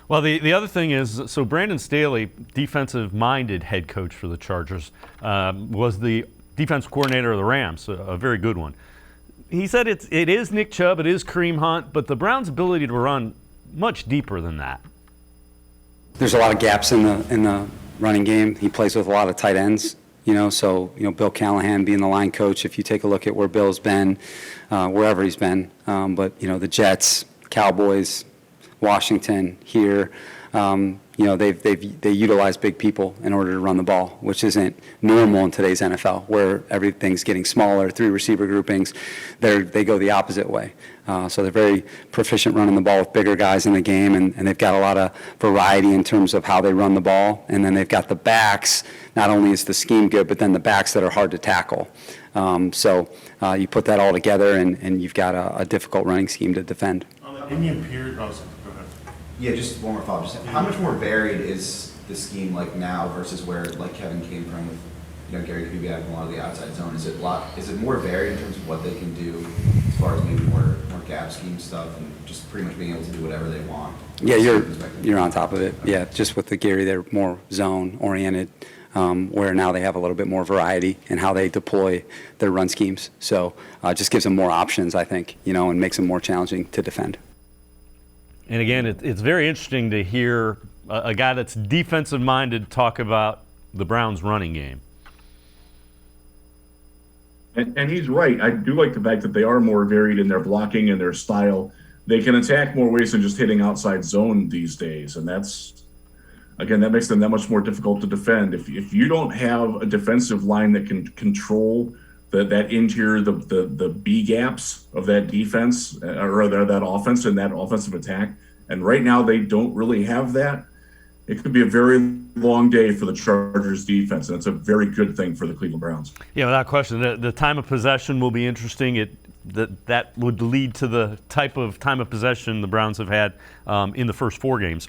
Well, the other thing is, so Brandon Staley, defensive-minded head coach for the Chargers, was the defensive coordinator of the Rams, a very good one. He said it is Nick Chubb, it is Kareem Hunt, but the Browns' ability to run much deeper than that. There's a lot of gaps in the running game. He plays with a lot of tight ends. So Bill Callahan being the line coach, if you take a look at where Bill's been, wherever he's been, but the Jets, Cowboys, Washington here, they utilize big people in order to run the ball, which isn't normal in today's NFL, where everything's getting smaller, 3 receiver groupings. They go the opposite way. So they're very proficient running the ball with bigger guys in the game, and they've got a lot of variety in terms of how they run the ball. And then they've got the backs. Not only is the scheme good, but then the backs that are hard to tackle. So you put that all together, and you've got a difficult running scheme to defend. On the Indian period, go ahead. Yeah, just one more follow-up. Just how much more varied is the scheme like now versus where like Kevin came from with Gary Kubiak and a lot of the outside zone? Is it more varied in terms of what they can do as far as maybe more gap scheme stuff and just pretty much being able to do whatever they want? Yeah, you're on top of it. Yeah, just with the Gary, they're more zone oriented, where now they have a little bit more variety in how they deploy their run schemes. So it just gives them more options, I think, and makes them more challenging to defend. And again, it's very interesting to hear a guy that's defensive-minded talk about the Browns' running game. And he's right. I do like the fact that they are more varied in their blocking and their style. They can attack more ways than just hitting outside zone these days, and that makes them that much more difficult to defend. If you don't have a defensive line that can control that interior, the B gaps of that defense or that offense and that offensive attack, and right now they don't really have that, it could be a very long day for the Chargers defense, and it's a very good thing for the Cleveland Browns. Yeah, without question. The time of possession will be interesting. That would lead to the type of time of possession the Browns have had in the first 4 games.